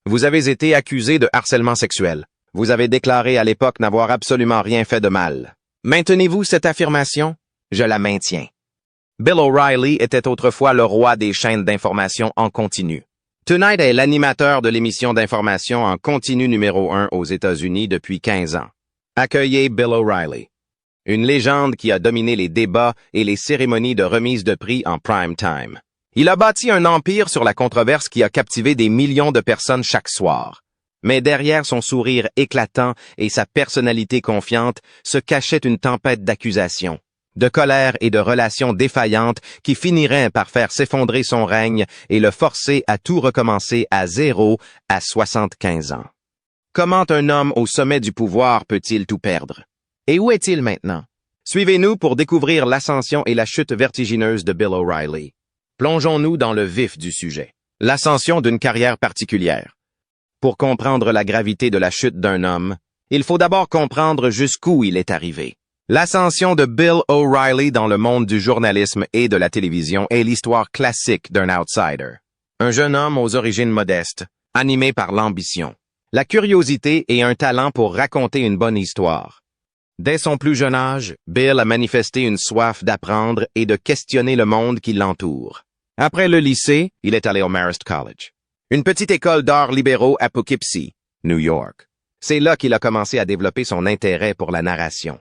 Vous avez été accusé de harcèlement sexuel. Vous avez déclaré à l'époque n'avoir absolument rien fait de mal. Maintenez-vous cette affirmation? Je la maintiens. Bill O'Reilly était autrefois le roi des chaînes d'information en continu. Tonight est l'animateur de l'émission d'information en continu numéro 1 aux États-Unis depuis 15 ans. Accueillez Bill O'Reilly, une légende qui a dominé les débats et les cérémonies de remise de prix en prime time. Il a bâti un empire sur la controverse qui a captivé des millions de personnes chaque soir. Mais derrière son sourire éclatant et sa personnalité confiante se cachait une tempête d'accusations, de colère et de relations défaillantes qui finiraient par faire s'effondrer son règne et le forcer à tout recommencer à zéro à 75 ans. Comment un homme au sommet du pouvoir peut-il tout perdre? Et où est-il maintenant? Suivez-nous pour découvrir l'ascension et la chute vertigineuse de Bill O'Reilly. Plongeons-nous dans le vif du sujet. L'ascension d'une carrière particulière. Pour comprendre la gravité de la chute d'un homme, il faut d'abord comprendre jusqu'où il est arrivé. L'ascension de Bill O'Reilly dans le monde du journalisme et de la télévision est l'histoire classique d'un outsider. Un jeune homme aux origines modestes, animé par l'ambition, la curiosité et un talent pour raconter une bonne histoire. Dès son plus jeune âge, Bill a manifesté une soif d'apprendre et de questionner le monde qui l'entoure. Après le lycée, il est allé au Marist College, une petite école d'arts libéraux à Poughkeepsie, New York. C'est là qu'il a commencé à développer son intérêt pour la narration.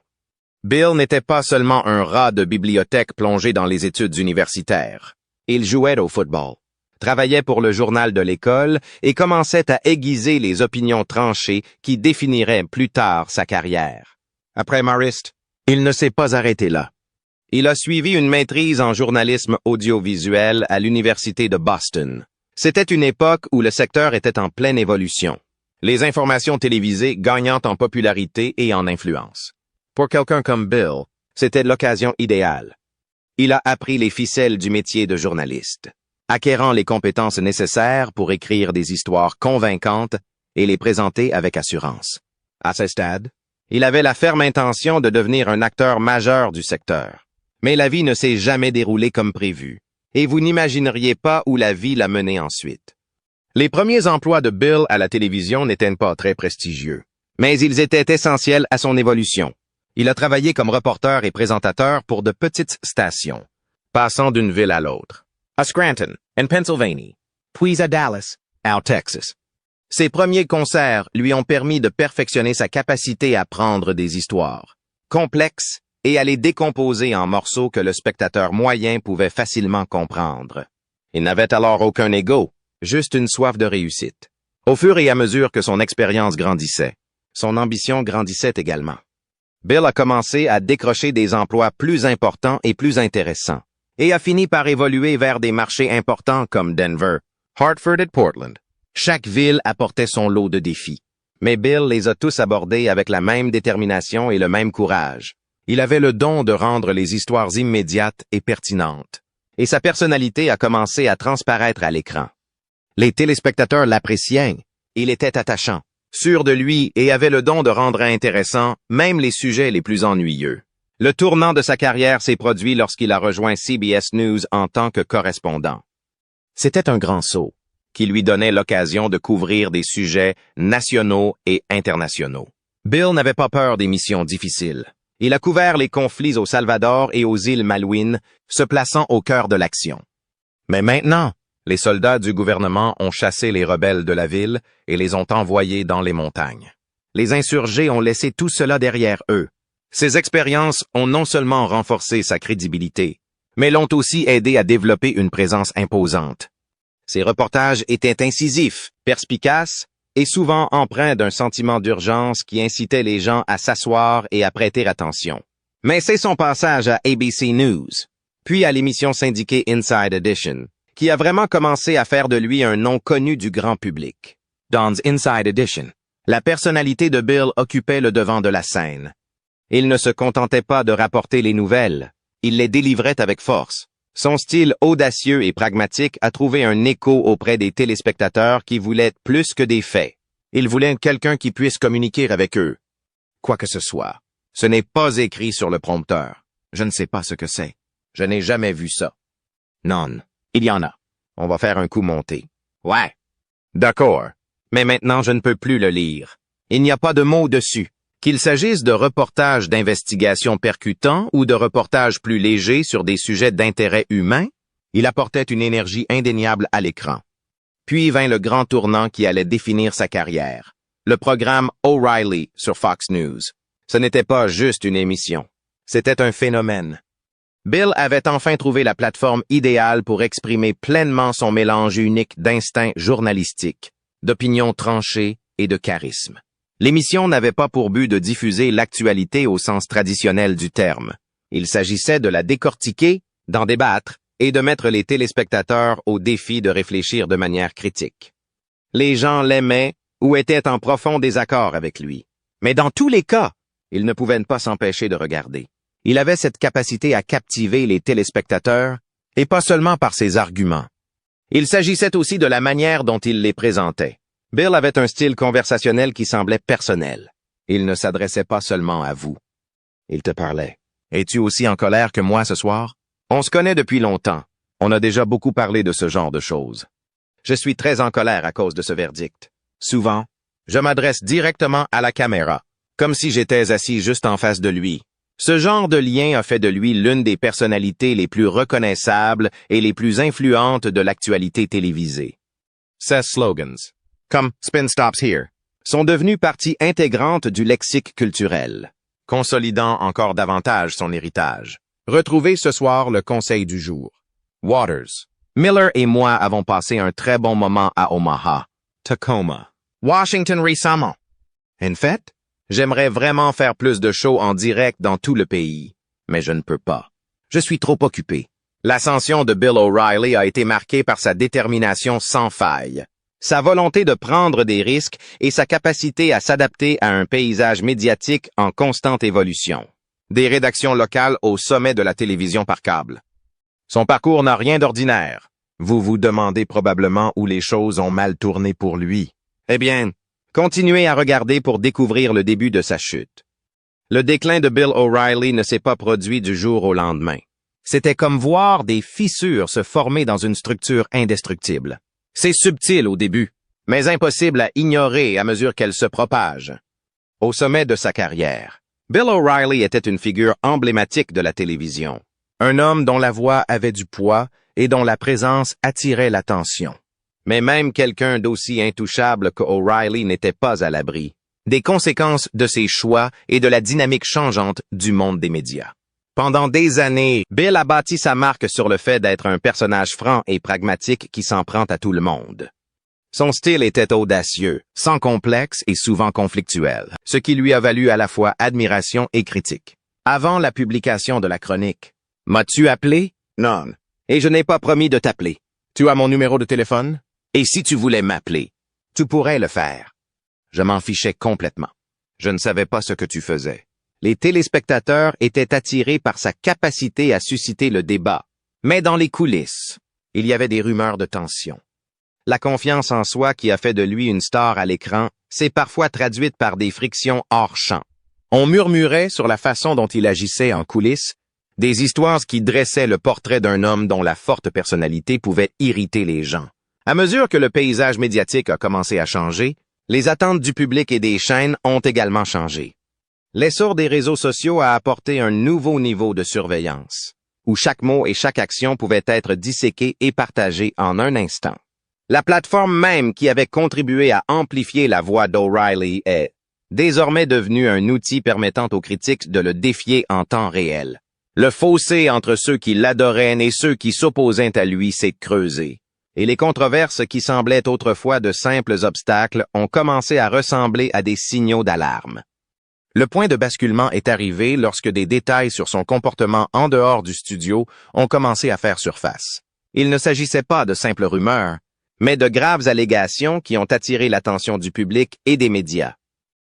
Bill n'était pas seulement un rat de bibliothèque plongé dans les études universitaires. Il jouait au football, travaillait pour le journal de l'école et commençait à aiguiser les opinions tranchées qui définiraient plus tard sa carrière. Après Marist, il ne s'est pas arrêté là. Il a suivi une maîtrise en journalisme audiovisuel à l'Université de Boston. C'était une époque où le secteur était en pleine évolution. Les informations télévisées gagnant en popularité et en influence. Pour quelqu'un comme Bill, c'était l'occasion idéale. Il a appris les ficelles du métier de journaliste, acquérant les compétences nécessaires pour écrire des histoires convaincantes et les présenter avec assurance. À ce stade, il avait la ferme intention de devenir un acteur majeur du secteur. Mais la vie ne s'est jamais déroulée comme prévu, et vous n'imagineriez pas où la vie l'a mené ensuite. Les premiers emplois de Bill à la télévision n'étaient pas très prestigieux, mais ils étaient essentiels à son évolution. Il a travaillé comme reporter et présentateur pour de petites stations, passant d'une ville à l'autre. À Scranton, en Pennsylvanie, puis à Dallas, au Texas. Ses premiers concerts lui ont permis de perfectionner sa capacité à prendre des histoires complexes et à les décomposer en morceaux que le spectateur moyen pouvait facilement comprendre. Il n'avait alors aucun ego, juste une soif de réussite. Au fur et à mesure que son expérience grandissait, son ambition grandissait également. Bill a commencé à décrocher des emplois plus importants et plus intéressants, et a fini par évoluer vers des marchés importants comme Denver, Hartford et Portland. Chaque ville apportait son lot de défis, mais Bill les a tous abordés avec la même détermination et le même courage. Il avait le don de rendre les histoires immédiates et pertinentes, et sa personnalité a commencé à transparaître à l'écran. Les téléspectateurs l'appréciaient, il était attachant, sûr de lui et avait le don de rendre intéressant même les sujets les plus ennuyeux. Le tournant de sa carrière s'est produit lorsqu'il a rejoint CBS News en tant que correspondant. C'était un grand saut, qui lui donnait l'occasion de couvrir des sujets nationaux et internationaux. Bill n'avait pas peur des missions difficiles. Il a couvert les conflits au Salvador et aux îles Malouines, se plaçant au cœur de l'action. Mais maintenant, les soldats du gouvernement ont chassé les rebelles de la ville et les ont envoyés dans les montagnes. Les insurgés ont laissé tout cela derrière eux. Ces expériences ont non seulement renforcé sa crédibilité, mais l'ont aussi aidé à développer une présence imposante. Ses reportages étaient incisifs, perspicaces, et souvent empreint d'un sentiment d'urgence qui incitait les gens à s'asseoir et à prêter attention. Mais c'est son passage à ABC News, puis à l'émission syndiquée Inside Edition, qui a vraiment commencé à faire de lui un nom connu du grand public. Dans Inside Edition, la personnalité de Bill occupait le devant de la scène. Il ne se contentait pas de rapporter les nouvelles, il les délivrait avec force. Son style audacieux et pragmatique a trouvé un écho auprès des téléspectateurs qui voulaient plus que des faits. Ils voulaient quelqu'un qui puisse communiquer avec eux. Quoi que ce soit, ce n'est pas écrit sur le prompteur. Je ne sais pas ce que c'est. Je n'ai jamais vu ça. Non, il y en a. On va faire un coup monté. Ouais. D'accord. Mais maintenant, je ne peux plus le lire. Il n'y a pas de mots dessus. Qu'il s'agisse de reportages d'investigation percutants ou de reportages plus légers sur des sujets d'intérêt humain, il apportait une énergie indéniable à l'écran. Puis vint le grand tournant qui allait définir sa carrière. Le programme O'Reilly sur Fox News. Ce n'était pas juste une émission. C'était un phénomène. Bill avait enfin trouvé la plateforme idéale pour exprimer pleinement son mélange unique d'instinct journalistique, d'opinions tranchées et de charisme. L'émission n'avait pas pour but de diffuser l'actualité au sens traditionnel du terme. Il s'agissait de la décortiquer, d'en débattre et de mettre les téléspectateurs au défi de réfléchir de manière critique. Les gens l'aimaient ou étaient en profond désaccord avec lui. Mais dans tous les cas, ils ne pouvaient pas s'empêcher de regarder. Il avait cette capacité à captiver les téléspectateurs, et pas seulement par ses arguments. Il s'agissait aussi de la manière dont il les présentait. Bill avait un style conversationnel qui semblait personnel. Il ne s'adressait pas seulement à vous. Il te parlait. « Es-tu aussi en colère que moi ce soir? » On se connaît depuis longtemps. On a déjà beaucoup parlé de ce genre de choses. Je suis très en colère à cause de ce verdict. Souvent, je m'adresse directement à la caméra, comme si j'étais assis juste en face de lui. Ce genre de lien a fait de lui l'une des personnalités les plus reconnaissables et les plus influentes de l'actualité télévisée. Ses slogans, comme « Spin Stops Here », sont devenus partie intégrante du lexique culturel, consolidant encore davantage son héritage. Retrouvez ce soir le conseil du jour. Waters. Miller et moi avons passé un très bon moment à Omaha, Tacoma, Washington récemment. En fait, j'aimerais vraiment faire plus de shows en direct dans tout le pays, mais je ne peux pas. Je suis trop occupé. L'ascension de Bill O'Reilly a été marquée par sa détermination sans faille, sa volonté de prendre des risques et sa capacité à s'adapter à un paysage médiatique en constante évolution. Des rédactions locales au sommet de la télévision par câble. Son parcours n'a rien d'ordinaire. Vous vous demandez probablement où les choses ont mal tourné pour lui. Eh bien, continuez à regarder pour découvrir le début de sa chute. Le déclin de Bill O'Reilly ne s'est pas produit du jour au lendemain. C'était comme voir des fissures se former dans une structure indestructible. C'est subtil au début, mais impossible à ignorer à mesure qu'elle se propage. Au sommet de sa carrière, Bill O'Reilly était une figure emblématique de la télévision. Un homme dont la voix avait du poids et dont la présence attirait l'attention. Mais même quelqu'un d'aussi intouchable qu'O'Reilly n'était pas à l'abri des conséquences de ses choix et de la dynamique changeante du monde des médias. Pendant des années, Bill a bâti sa marque sur le fait d'être un personnage franc et pragmatique qui s'en prend à tout le monde. Son style était audacieux, sans complexe et souvent conflictuel, ce qui lui a valu à la fois admiration et critique. Avant la publication de la chronique, « M'as-tu appelé? » Non. Et je n'ai pas promis de t'appeler. Tu as mon numéro de téléphone? Et si tu voulais m'appeler, tu pourrais le faire. Je m'en fichais complètement. Je ne savais pas ce que tu faisais. Les téléspectateurs étaient attirés par sa capacité à susciter le débat. Mais dans les coulisses, il y avait des rumeurs de tension. La confiance en soi qui a fait de lui une star à l'écran s'est parfois traduite par des frictions hors champ. On murmurait sur la façon dont il agissait en coulisses, des histoires qui dressaient le portrait d'un homme dont la forte personnalité pouvait irriter les gens. À mesure que le paysage médiatique a commencé à changer, les attentes du public et des chaînes ont également changé. L'essor des réseaux sociaux a apporté un nouveau niveau de surveillance, où chaque mot et chaque action pouvaient être disséqués et partagés en un instant. La plateforme même qui avait contribué à amplifier la voix d'O'Reilly est désormais devenue un outil permettant aux critiques de le défier en temps réel. Le fossé entre ceux qui l'adoraient et ceux qui s'opposaient à lui s'est creusé, et les controverses qui semblaient autrefois de simples obstacles ont commencé à ressembler à des signaux d'alarme. Le point de basculement est arrivé lorsque des détails sur son comportement en dehors du studio ont commencé à faire surface. Il ne s'agissait pas de simples rumeurs, mais de graves allégations qui ont attiré l'attention du public et des médias.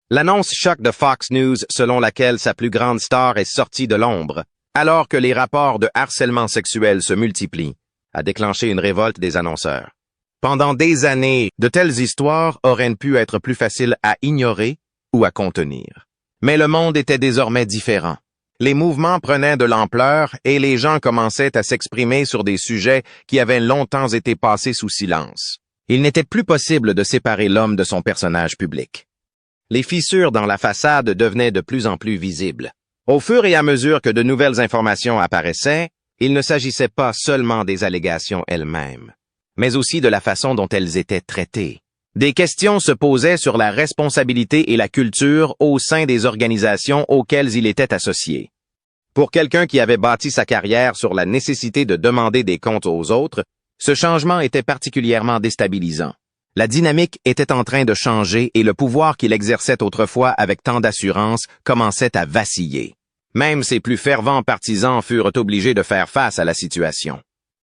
L'annonce choc de Fox News selon laquelle sa plus grande star est sortie de l'ombre, alors que les rapports de harcèlement sexuel se multiplient, a déclenché une révolte des annonceurs. Pendant des années, de telles histoires auraient pu être plus faciles à ignorer ou à contenir. Mais le monde était désormais différent. Les mouvements prenaient de l'ampleur et les gens commençaient à s'exprimer sur des sujets qui avaient longtemps été passés sous silence. Il n'était plus possible de séparer l'homme de son personnage public. Les fissures dans la façade devenaient de plus en plus visibles. Au fur et à mesure que de nouvelles informations apparaissaient, il ne s'agissait pas seulement des allégations elles-mêmes, mais aussi de la façon dont elles étaient traitées. Des questions se posaient sur la responsabilité et la culture au sein des organisations auxquelles il était associé. Pour quelqu'un qui avait bâti sa carrière sur la nécessité de demander des comptes aux autres, ce changement était particulièrement déstabilisant. La dynamique était en train de changer et le pouvoir qu'il exerçait autrefois avec tant d'assurance commençait à vaciller. Même ses plus fervents partisans furent obligés de faire face à la situation.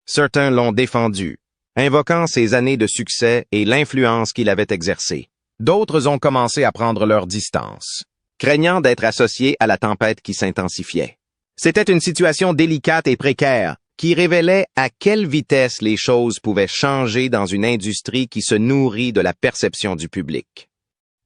Certains l'ont défendu, invoquant ses années de succès et l'influence qu'il avait exercée. D'autres ont commencé à prendre leur distance, craignant d'être associés à la tempête qui s'intensifiait. C'était une situation délicate et précaire, qui révélait à quelle vitesse les choses pouvaient changer dans une industrie qui se nourrit de la perception du public.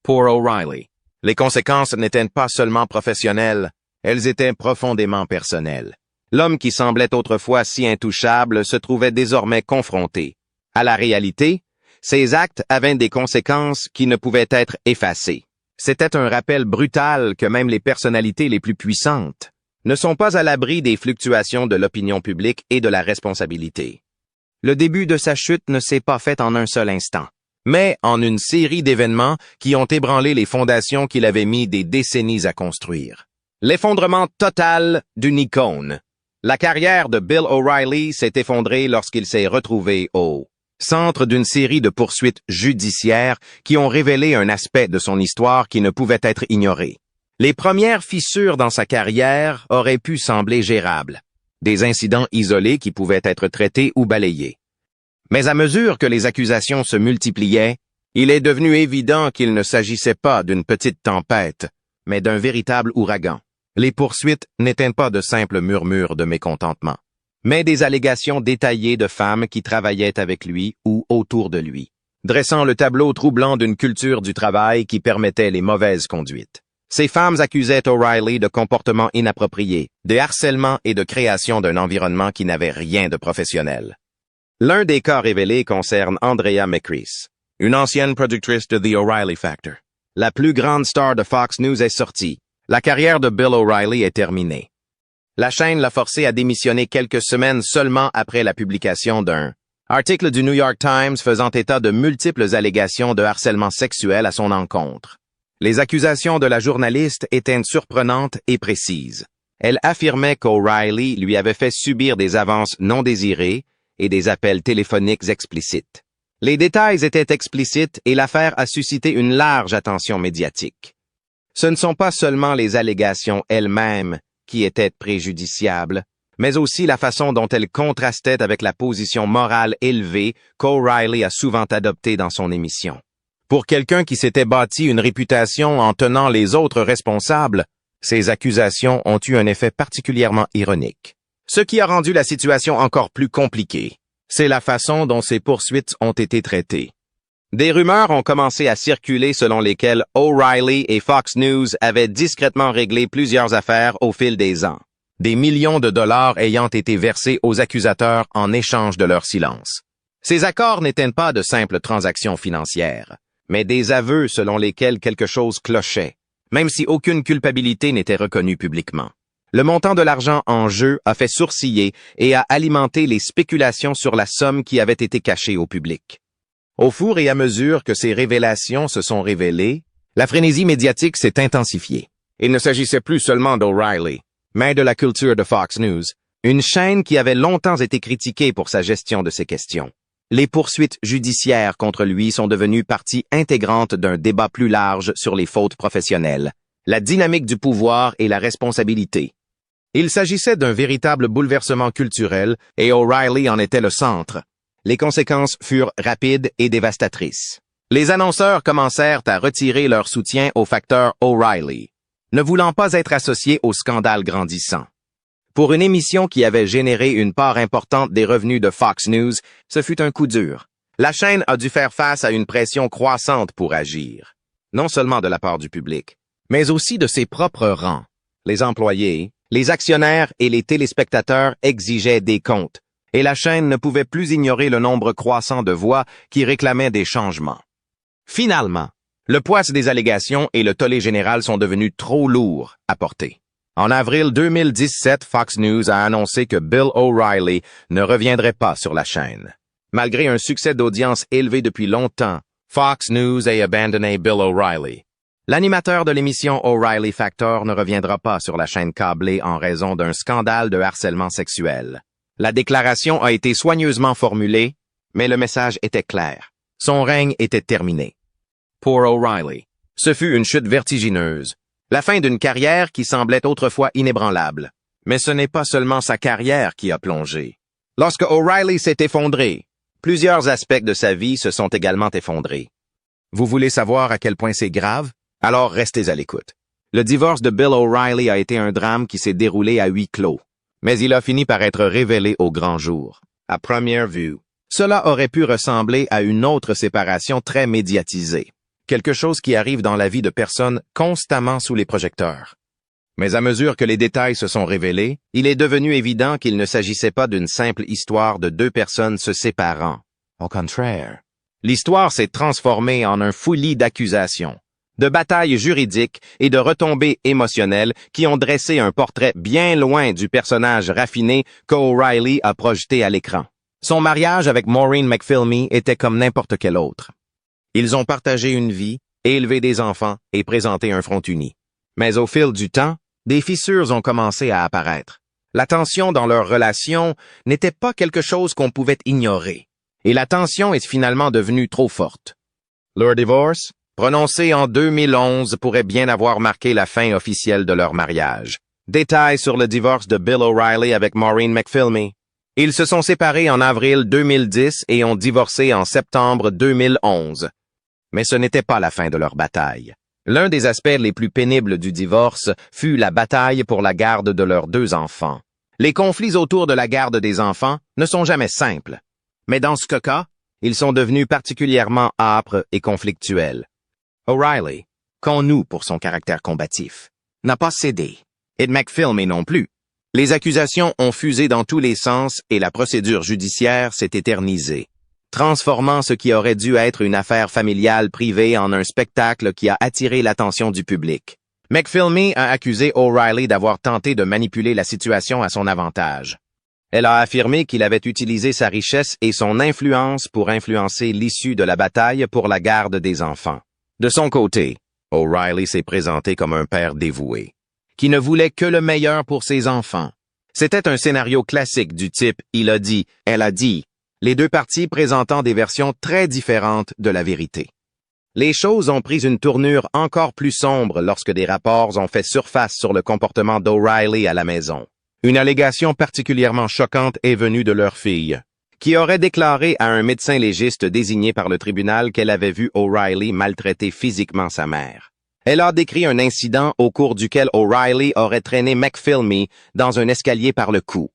Pour O'Reilly, les conséquences n'étaient pas seulement professionnelles, elles étaient profondément personnelles. L'homme qui semblait autrefois si intouchable se trouvait désormais confronté. À la réalité, ses actes avaient des conséquences qui ne pouvaient être effacées. C'était un rappel brutal que même les personnalités les plus puissantes ne sont pas à l'abri des fluctuations de l'opinion publique et de la responsabilité. Le début de sa chute ne s'est pas fait en un seul instant, mais en une série d'événements qui ont ébranlé les fondations qu'il avait mis des décennies à construire. L'effondrement total d'une icône. La carrière de Bill O'Reilly s'est effondrée lorsqu'il s'est retrouvé au centre d'une série de poursuites judiciaires qui ont révélé un aspect de son histoire qui ne pouvait être ignoré. Les premières fissures dans sa carrière auraient pu sembler gérables, des incidents isolés qui pouvaient être traités ou balayés. Mais à mesure que les accusations se multipliaient, il est devenu évident qu'il ne s'agissait pas d'une petite tempête, mais d'un véritable ouragan. Les poursuites n'étaient pas de simples murmures de mécontentement, mais des allégations détaillées de femmes qui travaillaient avec lui ou autour de lui, dressant le tableau troublant d'une culture du travail qui permettait les mauvaises conduites. Ces femmes accusaient O'Reilly de comportements inappropriés, de harcèlement et de création d'un environnement qui n'avait rien de professionnel. L'un des cas révélés concerne Andrea McCrease, une ancienne productrice de The O'Reilly Factor. La plus grande star de Fox News est sortie. La carrière de Bill O'Reilly est terminée. La chaîne l'a forcé à démissionner quelques semaines seulement après la publication d'un article du New York Times faisant état de multiples allégations de harcèlement sexuel à son encontre. Les accusations de la journaliste étaient surprenantes et précises. Elle affirmait qu'O'Reilly lui avait fait subir des avances non désirées et des appels téléphoniques explicites. Les détails étaient explicites et l'affaire a suscité une large attention médiatique. Ce ne sont pas seulement les allégations elles-mêmes qui étaient préjudiciables, mais aussi la façon dont elles contrastaient avec la position morale élevée qu'O'Reilly a souvent adoptée dans son émission. Pour quelqu'un qui s'était bâti une réputation en tenant les autres responsables, ces accusations ont eu un effet particulièrement ironique. Ce qui a rendu la situation encore plus compliquée, c'est la façon dont ces poursuites ont été traitées. Des rumeurs ont commencé à circuler selon lesquelles O'Reilly et Fox News avaient discrètement réglé plusieurs affaires au fil des ans, des millions de dollars ayant été versés aux accusateurs en échange de leur silence. Ces accords n'étaient pas de simples transactions financières, mais des aveux selon lesquels quelque chose clochait, même si aucune culpabilité n'était reconnue publiquement. Le montant de l'argent en jeu a fait sourciller et a alimenté les spéculations sur la somme qui avait été cachée au public. Au fur et à mesure que ces révélations se sont révélées, la frénésie médiatique s'est intensifiée. Il ne s'agissait plus seulement d'O'Reilly, mais de la culture de Fox News, une chaîne qui avait longtemps été critiquée pour sa gestion de ces questions. Les poursuites judiciaires contre lui sont devenues partie intégrante d'un débat plus large sur les fautes professionnelles, la dynamique du pouvoir et la responsabilité. Il s'agissait d'un véritable bouleversement culturel et O'Reilly en était le centre. Les conséquences furent rapides et dévastatrices. Les annonceurs commencèrent à retirer leur soutien au facteur O'Reilly, ne voulant pas être associés au scandale grandissant. Pour une émission qui avait généré une part importante des revenus de Fox News, ce fut un coup dur. La chaîne a dû faire face à une pression croissante pour agir, non seulement de la part du public, mais aussi de ses propres rangs. Les employés, les actionnaires et les téléspectateurs exigeaient des comptes, et la chaîne ne pouvait plus ignorer le nombre croissant de voix qui réclamaient des changements. Finalement, le poids des allégations et le tollé général sont devenus trop lourds à porter. En avril 2017, Fox News a annoncé que Bill O'Reilly ne reviendrait pas sur la chaîne. Malgré un succès d'audience élevé depuis longtemps, Fox News a abandonné Bill O'Reilly. L'animateur de l'émission O'Reilly Factor ne reviendra pas sur la chaîne câblée en raison d'un scandale de harcèlement sexuel. La déclaration a été soigneusement formulée, mais le message était clair. Son règne était terminé. Pour O'Reilly, ce fut une chute vertigineuse, la fin d'une carrière qui semblait autrefois inébranlable. Mais ce n'est pas seulement sa carrière qui a plongé. Lorsque O'Reilly s'est effondré, plusieurs aspects de sa vie se sont également effondrés. Vous voulez savoir à quel point c'est grave? Alors restez à l'écoute. Le divorce de Bill O'Reilly a été un drame qui s'est déroulé à huis clos, mais il a fini par être révélé au grand jour. À première vue, cela aurait pu ressembler à une autre séparation très médiatisée, quelque chose qui arrive dans la vie de personnes constamment sous les projecteurs. Mais à mesure que les détails se sont révélés, il est devenu évident qu'il ne s'agissait pas d'une simple histoire de deux personnes se séparant. Au contraire, l'histoire s'est transformée en un fouillis d'accusations, de batailles juridiques et de retombées émotionnelles qui ont dressé un portrait bien loin du personnage raffiné qu'O'Reilly a projeté à l'écran. Son mariage avec Maureen McPhilmy était comme n'importe quel autre. Ils ont partagé une vie, élevé des enfants et présenté un front uni. Mais au fil du temps, des fissures ont commencé à apparaître. La tension dans leur relation n'était pas quelque chose qu'on pouvait ignorer, et la tension est finalement devenue trop forte. Leur divorce, prononcé en 2011, pourrait bien avoir marqué la fin officielle de leur mariage. Détails sur le divorce de Bill O'Reilly avec Maureen McPhilmy. Ils se sont séparés en avril 2010 et ont divorcé en septembre 2011. Mais ce n'était pas la fin de leur bataille. L'un des aspects les plus pénibles du divorce fut la bataille pour la garde de leurs deux enfants. Les conflits autour de la garde des enfants ne sont jamais simples. Mais dans ce cas, ils sont devenus particulièrement âpres et conflictuels. O'Reilly, connu pour son caractère combatif, n'a pas cédé. Et McPhilmy non plus. Les accusations ont fusé dans tous les sens et la procédure judiciaire s'est éternisée, transformant ce qui aurait dû être une affaire familiale privée en un spectacle qui a attiré l'attention du public. McPhilmy a accusé O'Reilly d'avoir tenté de manipuler la situation à son avantage. Elle a affirmé qu'il avait utilisé sa richesse et son influence pour influencer l'issue de la bataille pour la garde des enfants. De son côté, O'Reilly s'est présenté comme un père dévoué, qui ne voulait que le meilleur pour ses enfants. C'était un scénario classique du type « il a dit, elle a dit », les deux parties présentant des versions très différentes de la vérité. Les choses ont pris une tournure encore plus sombre lorsque des rapports ont fait surface sur le comportement d'O'Reilly à la maison. Une allégation particulièrement choquante est venue de leur fille, qui aurait déclaré à un médecin légiste désigné par le tribunal qu'elle avait vu O'Reilly maltraiter physiquement sa mère. Elle a décrit un incident au cours duquel O'Reilly aurait traîné McPhilmy dans un escalier par le cou.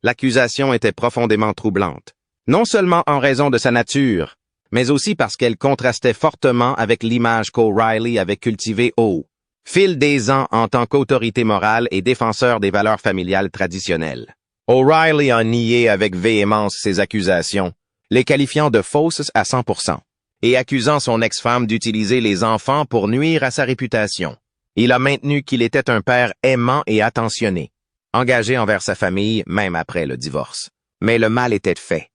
L'accusation était profondément troublante, non seulement en raison de sa nature, mais aussi parce qu'elle contrastait fortement avec l'image qu'O'Reilly avait cultivée au fil des ans en tant qu'autorité morale et défenseur des valeurs familiales traditionnelles. O'Reilly a nié avec véhémence ces accusations, les qualifiant de fausses à 100%, et accusant son ex-femme d'utiliser les enfants pour nuire à sa réputation. Il a maintenu qu'il était un père aimant et attentionné, engagé envers sa famille même après le divorce. Mais le mal était fait.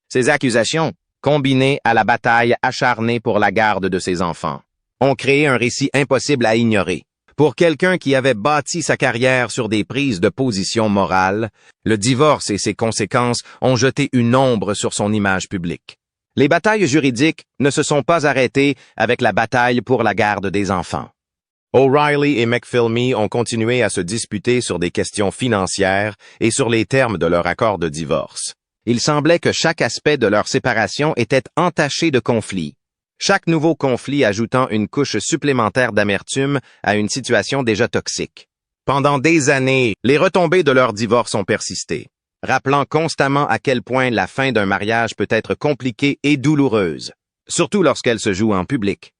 Ces accusations, combinées à la bataille acharnée pour la garde de ses enfants, ont créé un récit impossible à ignorer. Pour quelqu'un qui avait bâti sa carrière sur des prises de position morale, le divorce et ses conséquences ont jeté une ombre sur son image publique. Les batailles juridiques ne se sont pas arrêtées avec la bataille pour la garde des enfants. O'Reilly et McPhilmy ont continué à se disputer sur des questions financières et sur les termes de leur accord de divorce. Il semblait que chaque aspect de leur séparation était entaché de conflits, chaque nouveau conflit ajoutant une couche supplémentaire d'amertume à une situation déjà toxique. Pendant des années, les retombées de leur divorce ont persisté, rappelant constamment à quel point la fin d'un mariage peut être compliquée et douloureuse, surtout lorsqu'elle se joue en public.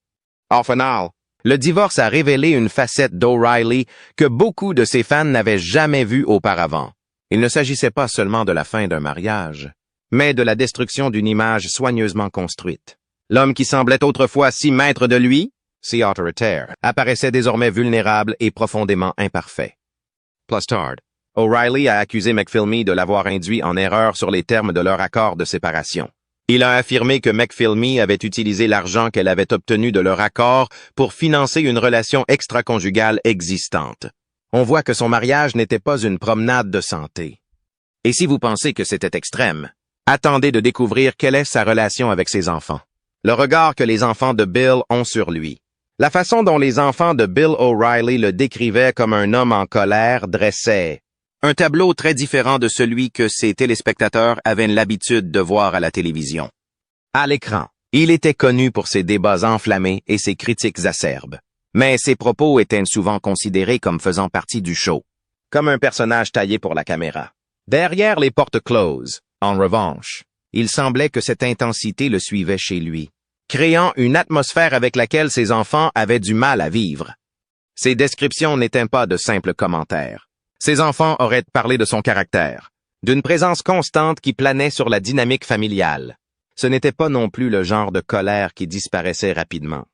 Au final, le divorce a révélé une facette d'O'Reilly que beaucoup de ses fans n'avaient jamais vue auparavant. Il ne s'agissait pas seulement de la fin d'un mariage, mais de la destruction d'une image soigneusement construite. L'homme qui semblait autrefois si maître de lui, si autoritaire, apparaissait désormais vulnérable et profondément imparfait. Plus tard, O'Reilly a accusé McPhilmy de l'avoir induit en erreur sur les termes de leur accord de séparation. Il a affirmé que McPhilmy avait utilisé l'argent qu'elle avait obtenu de leur accord pour financer une relation extra-conjugale existante. On voit que son mariage n'était pas une promenade de santé. Et si vous pensez que c'était extrême, attendez de découvrir quelle est sa relation avec ses enfants. Le regard que les enfants de Bill ont sur lui. La façon dont les enfants de Bill O'Reilly le décrivaient comme un homme en colère dressait un tableau très différent de celui que ses téléspectateurs avaient l'habitude de voir à la télévision. À l'écran, il était connu pour ses débats enflammés et ses critiques acerbes. Mais ses propos étaient souvent considérés comme faisant partie du show, comme un personnage taillé pour la caméra. Derrière les portes closes, en revanche, il semblait que cette intensité le suivait chez lui, créant une atmosphère avec laquelle ses enfants avaient du mal à vivre. Ses descriptions n'étaient pas de simples commentaires. Ses enfants auraient parlé de son caractère, d'une présence constante qui planait sur la dynamique familiale. Ce n'était pas non plus le genre de colère qui disparaissait rapidement.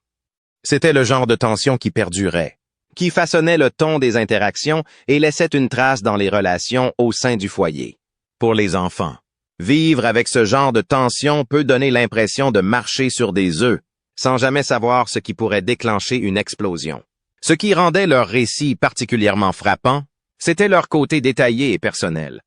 C'était le genre de tension qui perdurait, qui façonnait le ton des interactions et laissait une trace dans les relations au sein du foyer. Pour les enfants, vivre avec ce genre de tension peut donner l'impression de marcher sur des œufs, sans jamais savoir ce qui pourrait déclencher une explosion. Ce qui rendait leur récit particulièrement frappant, c'était leur côté détaillé et personnel.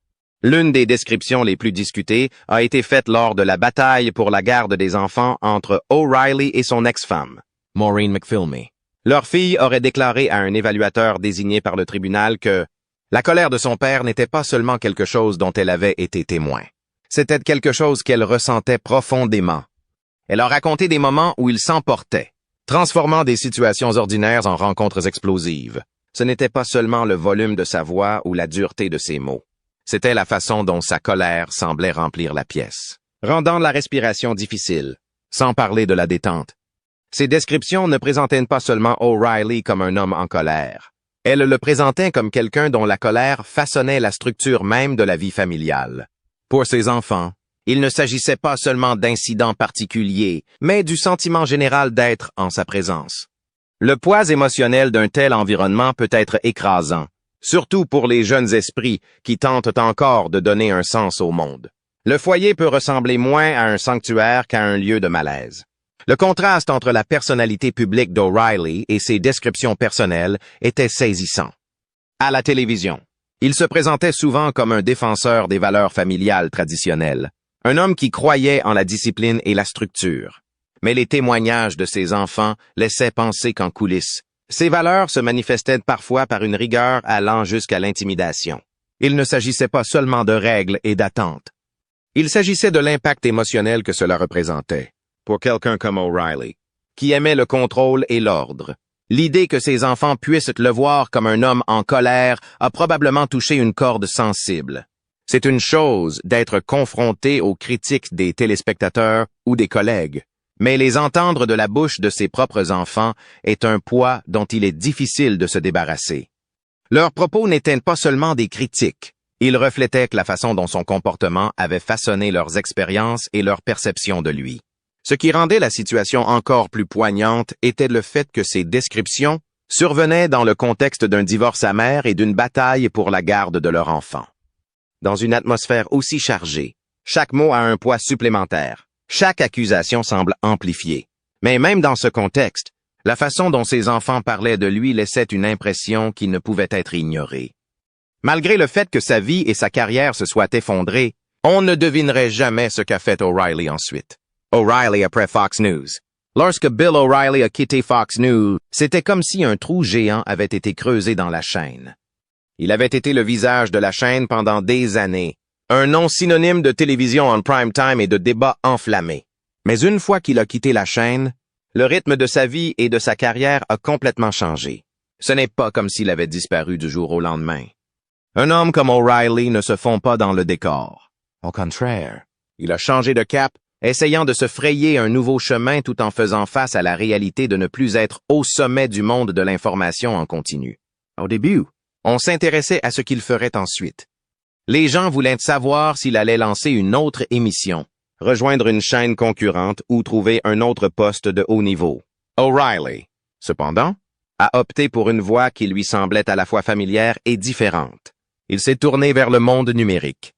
L'une des descriptions les plus discutées a été faite lors de la bataille pour la garde des enfants entre O'Reilly et son ex-femme, Maureen McPhilmy. Leur fille aurait déclaré à un évaluateur désigné par le tribunal que la colère de son père n'était pas seulement quelque chose dont elle avait été témoin. C'était quelque chose qu'elle ressentait profondément. Elle a raconté des moments où il s'emportait, transformant des situations ordinaires en rencontres explosives. Ce n'était pas seulement le volume de sa voix ou la dureté de ses mots. C'était la façon dont sa colère semblait remplir la pièce, rendant la respiration difficile, sans parler de la détente. Ces descriptions ne présentaient pas seulement O'Reilly comme un homme en colère. Elles le présentaient comme quelqu'un dont la colère façonnait la structure même de la vie familiale. Pour ses enfants, il ne s'agissait pas seulement d'incidents particuliers, mais du sentiment général d'être en sa présence. Le poids émotionnel d'un tel environnement peut être écrasant, surtout pour les jeunes esprits qui tentent encore de donner un sens au monde. Le foyer peut ressembler moins à un sanctuaire qu'à un lieu de malaise. Le contraste entre la personnalité publique d'O'Reilly et ses descriptions personnelles était saisissant. À la télévision, il se présentait souvent comme un défenseur des valeurs familiales traditionnelles, un homme qui croyait en la discipline et la structure. Mais les témoignages de ses enfants laissaient penser qu'en coulisses, ces valeurs se manifestaient parfois par une rigueur allant jusqu'à l'intimidation. Il ne s'agissait pas seulement de règles et d'attentes. Il s'agissait de l'impact émotionnel que cela représentait, pour quelqu'un comme O'Reilly, qui aimait le contrôle et l'ordre. L'idée que ses enfants puissent le voir comme un homme en colère a probablement touché une corde sensible. C'est une chose d'être confronté aux critiques des téléspectateurs ou des collègues. Mais les entendre de la bouche de ses propres enfants est un poids dont il est difficile de se débarrasser. Leurs propos n'étaient pas seulement des critiques, ils reflétaient la façon dont son comportement avait façonné leurs expériences et leur perception de lui. Ce qui rendait la situation encore plus poignante était le fait que ces descriptions survenaient dans le contexte d'un divorce amer et d'une bataille pour la garde de leur enfant. Dans une atmosphère aussi chargée, chaque mot a un poids supplémentaire. Chaque accusation semble amplifiée. Mais même dans ce contexte, la façon dont ses enfants parlaient de lui laissait une impression qui ne pouvait être ignorée. Malgré le fait que sa vie et sa carrière se soient effondrées, on ne devinerait jamais ce qu'a fait O'Reilly ensuite. O'Reilly après Fox News. Lorsque Bill O'Reilly a quitté Fox News, c'était comme si un trou géant avait été creusé dans la chaîne. Il avait été le visage de la chaîne pendant des années, un nom synonyme de télévision en prime time et de débats enflammés. Mais une fois qu'il a quitté la chaîne, le rythme de sa vie et de sa carrière a complètement changé. Ce n'est pas comme s'il avait disparu du jour au lendemain. Un homme comme O'Reilly ne se fond pas dans le décor. Au contraire, il a changé de cap, essayant de se frayer un nouveau chemin tout en faisant face à la réalité de ne plus être au sommet du monde de l'information en continu. Au début, on s'intéressait à ce qu'il ferait ensuite. Les gens voulaient savoir s'il allait lancer une autre émission, rejoindre une chaîne concurrente ou trouver un autre poste de haut niveau. O'Reilly, cependant, a opté pour une voie qui lui semblait à la fois familière et différente. Il s'est tourné vers le monde numérique.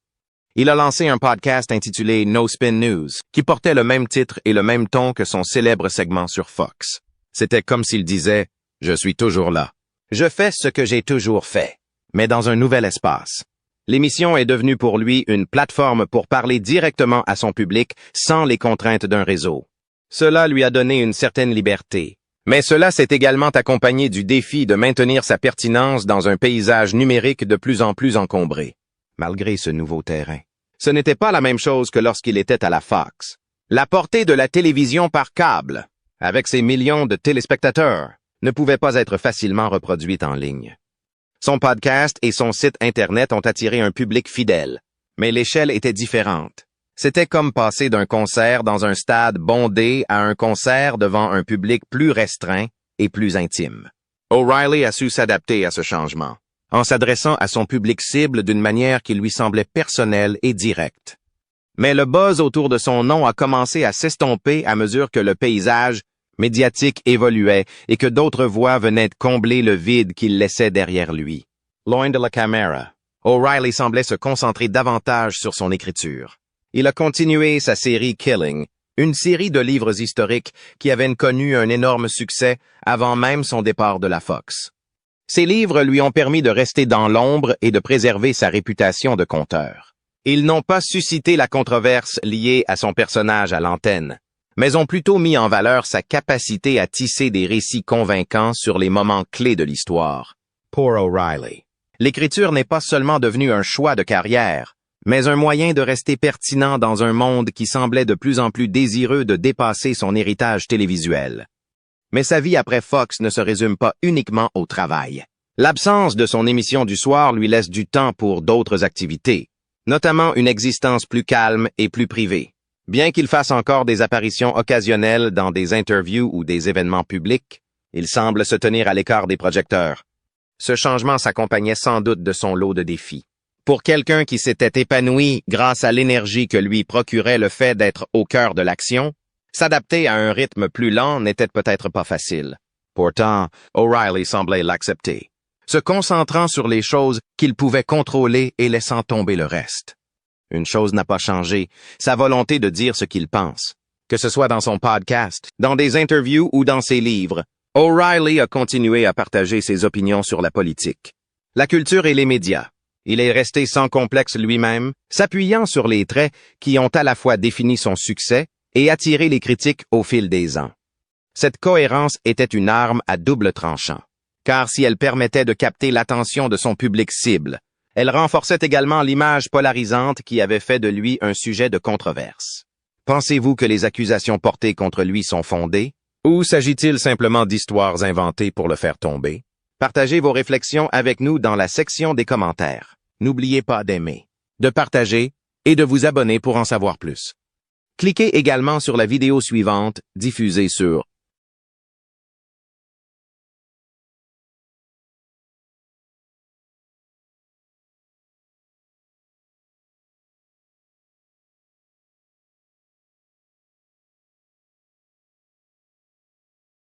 Il a lancé un podcast intitulé No Spin News, qui portait le même titre et le même ton que son célèbre segment sur Fox. C'était comme s'il disait « Je suis toujours là. Je fais ce que j'ai toujours fait, mais dans un nouvel espace. » L'émission est devenue pour lui une plateforme pour parler directement à son public sans les contraintes d'un réseau. Cela lui a donné une certaine liberté. Mais cela s'est également accompagné du défi de maintenir sa pertinence dans un paysage numérique de plus en plus encombré. Malgré ce nouveau terrain, ce n'était pas la même chose que lorsqu'il était à la Fox. La portée de la télévision par câble, avec ses millions de téléspectateurs, ne pouvait pas être facilement reproduite en ligne. Son podcast et son site Internet ont attiré un public fidèle, mais l'échelle était différente. C'était comme passer d'un concert dans un stade bondé à un concert devant un public plus restreint et plus intime. O'Reilly a su s'adapter à ce changement, en s'adressant à son public cible d'une manière qui lui semblait personnelle et directe. Mais le buzz autour de son nom a commencé à s'estomper à mesure que le paysage médiatique évoluait et que d'autres voix venaient combler le vide qu'il laissait derrière lui. Loin de la caméra, O'Reilly semblait se concentrer davantage sur son écriture. Il a continué sa série Killing, une série de livres historiques qui avait connu un énorme succès avant même son départ de la Fox. Ces livres lui ont permis de rester dans l'ombre et de préserver sa réputation de conteur. Ils n'ont pas suscité la controverse liée à son personnage à l'antenne, mais ont plutôt mis en valeur sa capacité à tisser des récits convaincants sur les moments clés de l'histoire. Pour O'Reilly, l'écriture n'est pas seulement devenue un choix de carrière, mais un moyen de rester pertinent dans un monde qui semblait de plus en plus désireux de dépasser son héritage télévisuel. Mais sa vie après Fox ne se résume pas uniquement au travail. L'absence de son émission du soir lui laisse du temps pour d'autres activités, notamment une existence plus calme et plus privée. Bien qu'il fasse encore des apparitions occasionnelles dans des interviews ou des événements publics, il semble se tenir à l'écart des projecteurs. Ce changement s'accompagnait sans doute de son lot de défis. Pour quelqu'un qui s'était épanoui grâce à l'énergie que lui procurait le fait d'être au cœur de l'action, s'adapter à un rythme plus lent n'était peut-être pas facile. Pourtant, O'Reilly semblait l'accepter, se concentrant sur les choses qu'il pouvait contrôler et laissant tomber le reste. Une chose n'a pas changé, sa volonté de dire ce qu'il pense. Que ce soit dans son podcast, dans des interviews ou dans ses livres, O'Reilly a continué à partager ses opinions sur la politique, la culture et les médias. Il est resté sans complexe lui-même, s'appuyant sur les traits qui ont à la fois défini son succès et attiré les critiques au fil des ans. Cette cohérence était une arme à double tranchant, car si elle permettait de capter l'attention de son public cible, elle renforçait également l'image polarisante qui avait fait de lui un sujet de controverse. Pensez-vous que les accusations portées contre lui sont fondées? Ou s'agit-il simplement d'histoires inventées pour le faire tomber? Partagez vos réflexions avec nous dans la section des commentaires. N'oubliez pas d'aimer, de partager et de vous abonner pour en savoir plus. Cliquez également sur la vidéo suivante diffusée sur